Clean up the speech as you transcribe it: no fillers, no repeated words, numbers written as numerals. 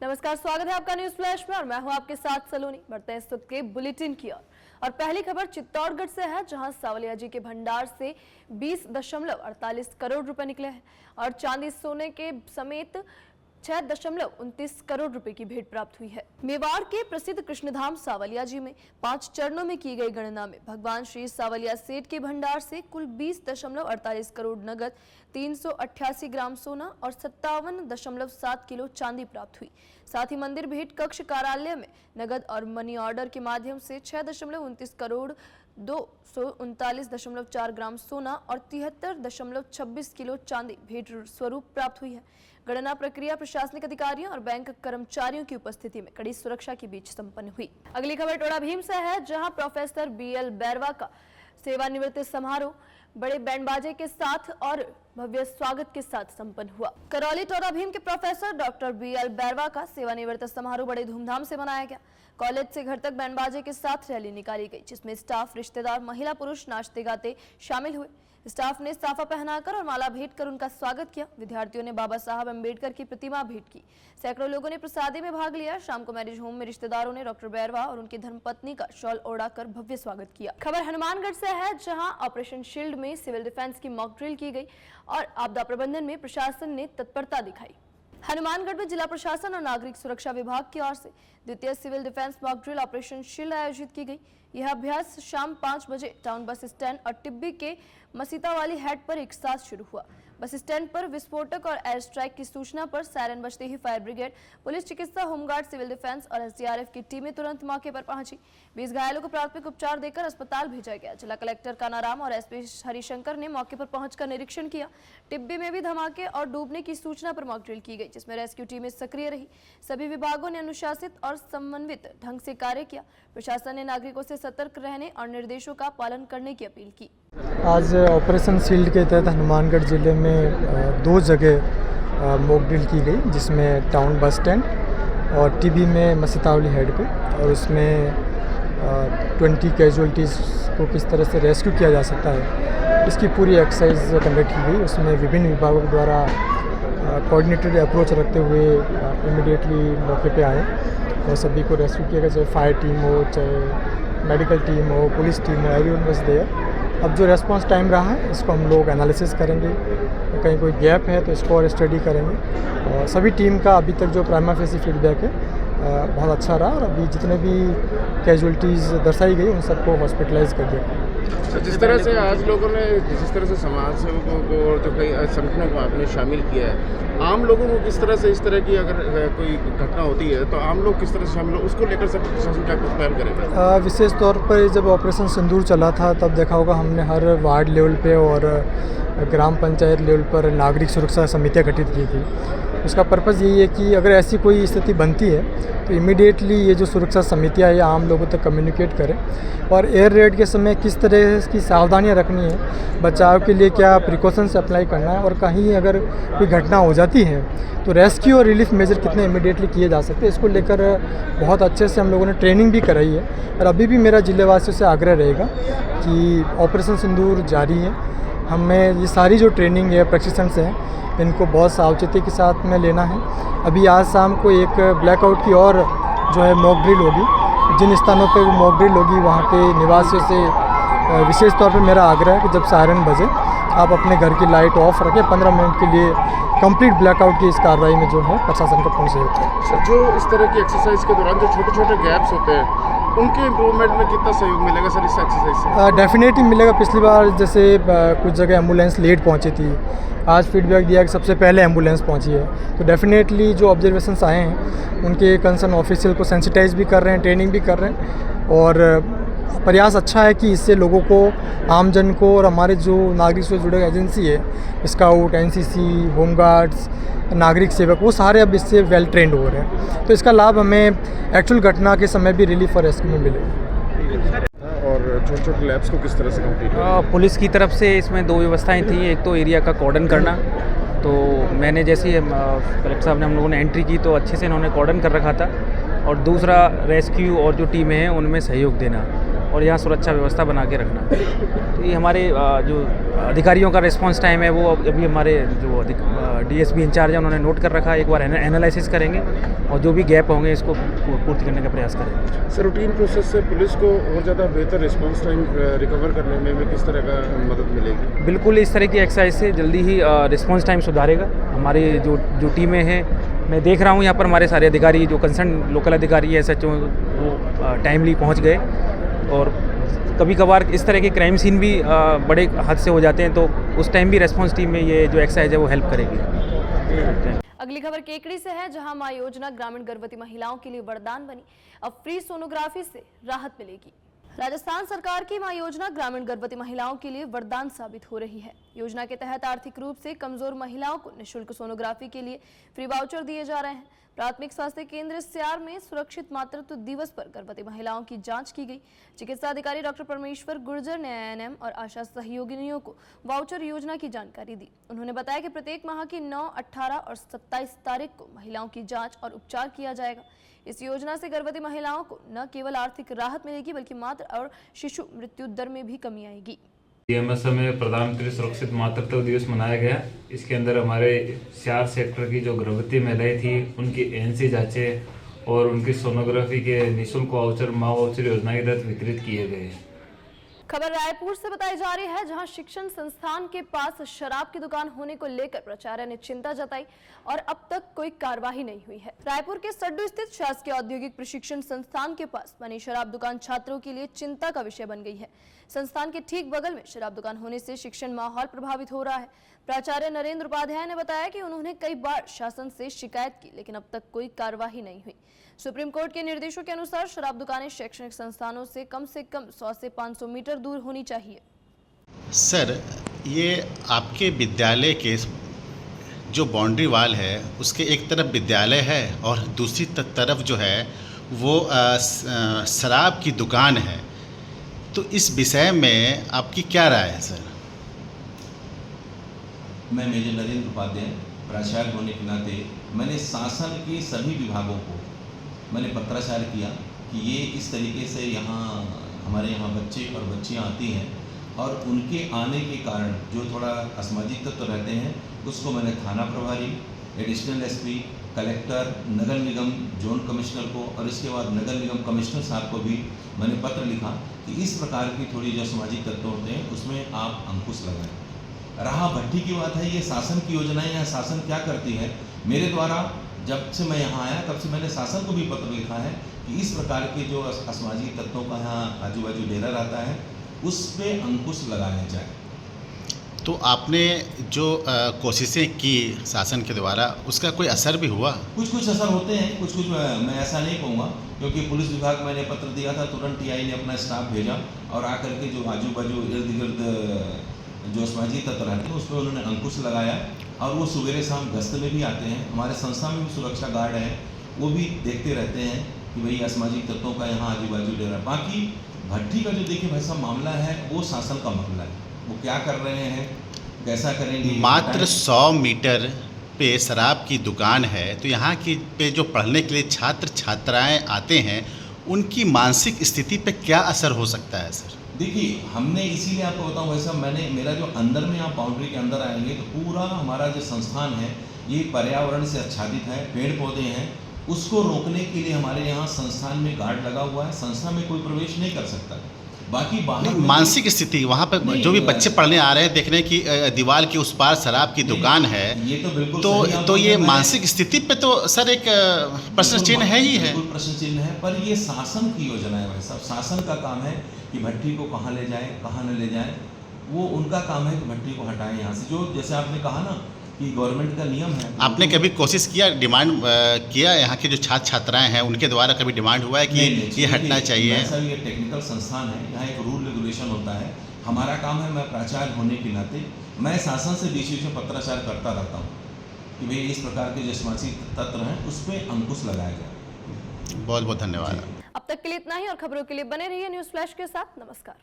नमस्कार, स्वागत है आपका न्यूज फ्लैश में और मैं हूं आपके साथ सलोनी। बढ़ते हैं इस वक्त के बुलेटिन की और पहली खबर चित्तौड़गढ़ से है, जहां सावलिया जी के भंडार से 20.48 करोड़ रुपए निकले हैं और चांदी सोने के समेत 6.29 करोड़ रुपए की भेंट प्राप्त हुई है। मेवाड़ के प्रसिद्ध कृष्णधाम सावलिया जी में 5 चरणों में की गई गणना में भगवान श्री सावलिया सेठ के भंडार से कुल 20.48 करोड़ नगद, 388 ग्राम सोना और 57.7 किलो चांदी प्राप्त हुई। साथ ही मंदिर भेंट कक्ष कार्यालय में नगद और मनी ऑर्डर के माध्यम से 6.29 करोड़ 239.4 ग्राम सोना और 73.26 किलो चांदी भेंट स्वरूप प्राप्त हुई है। गणना प्रक्रिया प्रशासनिक अधिकारियों और बैंक कर्मचारियों की उपस्थिति में कड़ी सुरक्षा के बीच संपन्न हुई। अगली खबर टोड़ा भीम से है, जहां प्रोफेसर BL बैरवा का सेवानिवृत्ति समारोह बड़े बैंड बाजे के साथ और भव्य स्वागत के साथ संपन्न हुआ। करौली टोड़ा भीम के प्रोफेसर डॉक्टर BL बैरवा का सेवानिवृत्ति समारोह बड़े धूमधाम से मनाया गया। कॉलेज से घर तक बैंड बाजे के साथ रैली निकाली गई, जिसमें स्टाफ, रिश्तेदार, महिला पुरुष नाचते गाते शामिल हुए। स्टाफ ने साफा पहनाकर और माला भेंट कर उनका स्वागत किया। विद्यार्थियों ने बाबा साहब अम्बेडकर की प्रतिमा भेंट की। सैकड़ों लोगों ने प्रसादी में भाग लिया। शाम को मैरिज होम में रिश्तेदारों ने डॉक्टर बैरवा और उनकी धर्मपत्नी का शॉल ओढ़ाकर भव्य स्वागत किया। खबर हनुमानगढ़ से है, जहां ऑपरेशन शील्ड में सिविल डिफेंस की मॉक ड्रिल की गई और आपदा प्रबंधन में प्रशासन ने तत्परता दिखाई। हनुमानगढ़ में जिला प्रशासन और नागरिक सुरक्षा विभाग की ओर से द्वितीय civil defence mock drill operation shield आयोजित की गई। यह अभ्यास शाम 5 बजे टाउन बस स्टैंड और टिब्बी के मसीता वाली हेड पर एक साथ शुरू हुआ। बस स्टैंड पर विस्फोटक और एयर स्ट्राइक की सूचना पर सायरन बजते ही फायर ब्रिगेड, पुलिस, चिकित्सा, होमगार्ड, सिविल डिफेंस और SDRF की टीमें तुरंत मौके पर पहुंची। 20 घायलों को प्राथमिक उपचार देकर अस्पताल भेजा गया। जिला कलेक्टर कानाराम और SP हरिशंकर ने मौके पर पहुंचकर निरीक्षण किया। टिब्बी में भी धमाके और डूबने की सूचना पर मॉक ड्रिल की गई, जिसमें रेस्क्यू टीमें सक्रिय रही। सभी विभागों ने अनुशासित और समन्वित ढंग से कार्य किया। प्रशासन ने नागरिकों से सतर्क रहने और निर्देशों का पालन करने की अपील की। आज ऑपरेशन शील्ड के तहत हनुमानगढ़ जिले में 2 जगह मॉक ड्रिल की गई, जिसमें टाउन बस स्टैंड और टीबी में मसीतावली हेड पे, और उसमें 20 कैजुअलिटीज़ को किस तरह से रेस्क्यू किया जा सकता है, इसकी पूरी एक्सरसाइज कंडक्ट की गई। उसमें विभिन्न विभागों द्वारा कोऑर्डिनेटेड अप्रोच रखते हुए इमीडिएटली मौके पे आए और सभी को रेस्क्यू किया गया, चाहे फायर टीम हो, चाहे मेडिकल टीम हो, पुलिस टीम हो, एवरीवन वाज देयर। अब जो रेस्पॉन्स टाइम रहा है, इसको हम लोग एनालिसिस करेंगे, कहीं कोई गैप है तो इसको और स्टडी करेंगे। और सभी टीम का अभी तक जो प्राइमा फेसी फीडबैक है बहुत अच्छा रहा और अभी जितने भी कैजुअलिटीज़ दर्शाई गई उन सबको हॉस्पिटलाइज कर दिया। जिस तरह से आज लोगों ने, जिस तरह से समाज सेवकों को और जो कई संगठनों को आपने शामिल किया है, आम लोगों को किस तरह से इस तरह की अगर कोई घटना होती है तो आम लोग किस तरह से शामिल हो, उसको लेकर सब प्रशासन क्या कुछ प्लान करेगा? विशेष तौर पर जब ऑपरेशन सिंदूर चला था तब देखा होगा हमने हर वार्ड लेवल पे और ग्राम पंचायत लेवल पर नागरिक सुरक्षा समितियाँ गठित की थी। उसका पर्पज़ यही है कि अगर ऐसी कोई स्थिति बनती है तो इमीडिएटली ये जो सुरक्षा समितियाँ है आम लोगों तक कम्युनिकेट करें और एयर रेड के समय किस तरह की सावधानियाँ रखनी है, बचाव के लिए क्या प्रिकॉशंस अप्लाई करना है और कहीं अगर कोई घटना हो जाती है तो रेस्क्यू और रिलीफ मेजर कितने इमीडिएटली किए जा सकते हैं, इसको लेकर बहुत अच्छे से हम लोगों ने ट्रेनिंग भी कराई है। और अभी भी मेरा जिलेवासियों से आग्रह रहेगा कि ऑपरेशन सिंदूर जारी है, हमें ये सारी जो ट्रेनिंग है, प्रशिक्षण से हैं, इनको बहुत सावचेती के साथ में लेना है। अभी आज शाम को एक ब्लैकआउट की और जो है मॉक ड्रिल होगी। जिन स्थानों पे वो मॉक ड्रिल होगी वहाँ के निवासियों से विशेष तौर पे मेरा आग्रह है कि जब सायरन बजे आप अपने घर की लाइट ऑफ रखें। 15 मिनट के लिए कंप्लीट ब्लैकआउट की इस कार्रवाई में जो है प्रशासन का पूर्ण सहयोग है। जो इस तरह की एक्सरसाइज के दौरान जो छोटे छोटे गैप्स होते हैं उनके इम्प्रूवमेंट में कितना सहयोग मिलेगा सर इस एक्सरसाइज से? डेफिनेटली मिलेगा। पिछली बार जैसे कुछ जगह एम्बुलेंस लेट पहुंची थी, आज फीडबैक दिया कि सबसे पहले एम्बुलेंस पहुंची है, तो डेफिनेटली जो ऑब्जर्वेशंस आए हैं उनके कंसर्न ऑफिशियल को सेंसिटाइज भी कर रहे हैं, ट्रेनिंग भी कर रहे हैं और प्रयास अच्छा है कि इससे लोगों को, आमजन को और हमारे जो नागरिक से जुड़े एजेंसी है, स्काउट, NCC, होमगार्ड्स, नागरिक सेवक, वो सारे अब इससे वेल ट्रेंड हो रहे हैं, तो इसका लाभ हमें एक्चुअल घटना के समय भी रिलीफ और रेस्क्यू में मिलेगा। और छोटे छोटे लैब्स को किस तरह से कंप्लीट? पुलिस की तरफ से इसमें 2 व्यवस्थाएं थी। एक तो एरिया का कॉर्डन करना, तो मैंने जैसे ही कलेक्टर साहब ने हम लोगों ने एंट्री की तो अच्छे से इन्होंने कॉर्डन कर रखा था, और दूसरा रेस्क्यू और जो टीमें हैं उनमें सहयोग देना। और यहाँ सुरक्षा व्यवस्था बना के रखना। तो ये हमारे जो अधिकारियों का रिस्पांस टाइम है वो अभी हमारे जो डीएसपी इंचार्ज है उन्होंने नोट कर रखा है। एक बार एनालिसिस करेंगे और जो भी गैप होंगे इसको पूर्ति करने का प्रयास करेंगे। सर, रूटीन प्रोसेस से पुलिस को और ज़्यादा बेहतर रिस्पांस टाइम रिकवर करने में किस तरह का मदद मिलेगी? बिल्कुल, इस तरह की एक्सरसाइज से जल्दी ही रिस्पांस टाइम सुधारेगा। हमारी जो टीमें हैं, मैं देख रहा हूँ यहाँ पर हमारे सारे अधिकारी जो कंसर्न लोकल अधिकारी है SHO वो टाइमली पहुँच गए। और कभी कभार इस तरह के क्राइम सीन भी बड़े हद से हो जाते हैं, तो उस टाइम भी रेस्पॉन्स टीम में ये जो एक्सरसाइज है वो हेल्प करेगी। अगली खबर केकड़ी से है, जहां मां योजना ग्रामीण गर्भवती महिलाओं के लिए वरदान बनी। अब फ्री सोनोग्राफी से राहत मिलेगी। राजस्थान सरकार की मां योजना ग्रामीण गर्भवती महिलाओं के लिए वरदान साबित हो रही है। योजना के तहत आर्थिक रूप से कमजोर महिलाओं को निःशुल्क सोनोग्राफी के लिए फ्री वाउचर दिए जा रहे हैं। प्राथमिक स्वास्थ्य केंद्र स्यार में सुरक्षित मातृत्व दिवस पर गर्भवती महिलाओं की जांच की गई। चिकित्सा अधिकारी डॉक्टर परमेश्वर गुर्जर ने ANM और आशा सहयोगिनियों को वाउचर योजना की जानकारी दी। उन्होंने बताया कि प्रत्येक माह की 9, 18 और 27 तारीख को महिलाओं की जांच और उपचार किया जाएगा। इस योजना से गर्भवती महिलाओं को न केवल आर्थिक राहत मिलेगी बल्कि मातृ और शिशु मृत्यु दर में भी कमी आएगी। DMSA में प्रधानमंत्री सुरक्षित मातृत्व दिवस मनाया गया। इसके अंदर हमारे स्यार सेक्टर की जो गर्भवती महिलाएं थी उनकी ANC जांचें और उनकी सोनोग्राफी के निःशुल्क वाउचर माँ वाउचर योजना के तहत वितरित किए गए। खबर रायपुर से बताई जा रही है, जहां शिक्षण संस्थान के पास शराब की दुकान होने को लेकर प्राचार्य ने चिंता जताई और अब तक कोई कार्रवाई नहीं हुई है। रायपुर के सड्डू स्थित शासकीय औद्योगिक प्रशिक्षण संस्थान के पास बनी शराब दुकान छात्रों के लिए चिंता का विषय बन गई है। संस्थान के ठीक बगल में शराब दुकान होने से शिक्षण माहौल प्रभावित हो रहा है। प्राचार्य नरेंद्र उपाध्याय ने बताया कि उन्होंने कई बार शासन से शिकायत की, लेकिन अब तक कोई कार्रवाई नहीं हुई। सुप्रीम कोर्ट के निर्देशों के अनुसार शराब दुकानें शैक्षणिक संस्थानों से कम 100 से 500 मीटर दूर होनी चाहिए। सर, ये आपके विद्यालय के जो बाउंड्री वाल है उसके एक तरफ विद्यालय है और दूसरी तरफ जो है वो शराब की दुकान है, तो इस विषय में आपकी क्या राय है सर? मैं मेजर नरेंद्र उपाध्याय प्राचार्य होने के नाते मैंने शासन के सभी विभागों को मैंने पत्राचार किया कि ये इस तरीके से यहाँ हमारे यहाँ बच्चे और बच्चियाँ आती हैं और उनके आने के कारण जो थोड़ा असामाजिक तत्व रहते हैं उसको मैंने थाना प्रभारी, एडिशनल SP, कलेक्टर, नगर निगम जोन कमिश्नर को और इसके बाद नगर निगम कमिश्नर साहब को भी मैंने पत्र लिखा कि इस प्रकार की थोड़ी जो सामाजिक तत्व होते हैं उसमें आप अंकुश लगाएं। रहा भट्टी की बात है, ये शासन की योजनाएं हैं। शासन क्या करती है, मेरे द्वारा जब से मैं यहाँ आया तब से मैंने शासन को भी पत्र लिखा है कि इस प्रकार के जो असामाजिक तत्वों का यहाँ आजू बाजू डेरा रहता है उस पर अंकुश लगाया जाए। तो आपने जो कोशिशें की शासन के द्वारा उसका कोई असर भी हुआ? कुछ असर होते हैं, कुछ मैं ऐसा नहीं कहूँगा, क्योंकि पुलिस विभाग मैंने पत्र दिया था, तुरंत TI ने अपना स्टाफ भेजा और आकर के जो आजू बाजू इर्द गिर्द जो असामाजिक तत्व रहते हैं उस पर उन्होंने अंकुश लगाया और वो सुबह शाम गश्त में भी आते हैं। हमारे संस्था में भी सुरक्षा गार्ड हैं, वो भी देखते रहते हैं कि भाई असामाजिक तत्वों का यहाँ आजू बाजू डेरा। बाकी भट्टी का जो देखिए भाई साहब मामला है वो शासन का मामला है, वो क्या कर रहे हैं कैसा करेंगे। मात्र 100 मीटर पे शराब की दुकान है, तो यहाँ की पे जो पढ़ने के लिए छात्र छात्राएं आते हैं उनकी मानसिक स्थिति पे क्या असर हो सकता है सर? देखिए, हमने इसीलिए आपको बताऊं भाई साहब, मैंने मेरा जो अंदर में आप बाउंड्री के अंदर आएंगे तो पूरा हमारा जो संस्थान है ये पर्यावरण से आच्छादित है, पेड़ पौधे हैं, उसको रोकने के लिए हमारे यहाँ संस्थान में गार्ड लगा हुआ है। संस्था में कोई प्रवेश नहीं कर सकता। बाकी बाहर मानसिक स्थिति वहाँ पर जो भी बच्चे पढ़ने आ रहे हैं देखने की दीवार के उस पार शराब की दुकान है, ये तो बिल्कुल तो ये मानसिक स्थिति पे तो सर एक प्रश्न चिन्ह है ही है। बिल्कुल प्रश्न चिन्ह है, पर ये शासन की योजना है भाई साहब। शासन का काम है कि भट्टी को कहाँ ले जाए कहाँ न ले जाए, वो उनका काम है कि भट्टी को हटाएं यहाँ से। जो जैसे आपने कहा ना कि गवर्नमेंट का नियम है। आपने कभी कोशिश किया, डिमांड किया यहाँ के जो छात्र छात्राएं हैं उनके द्वारा कभी डिमांड हुआ है कि ये हटना चाहिए? सर, ये टेक्निकल संस्थान है, यहाँ एक रूल रेगुलेशन होता है। हमारा काम है, मैं प्राचार्य होने के नाते मैं शासन से बीच में पत्राचार करता रहता हूँ कि भाई इस प्रकार के जो सामाजिक तत्व हैं उस पर अंकुश लगाया जाए। बहुत बहुत धन्यवाद। अब तक के लिए इतना ही और खबरों के लिए बने रहिए न्यूज़ फ्लैश के साथ। नमस्कार।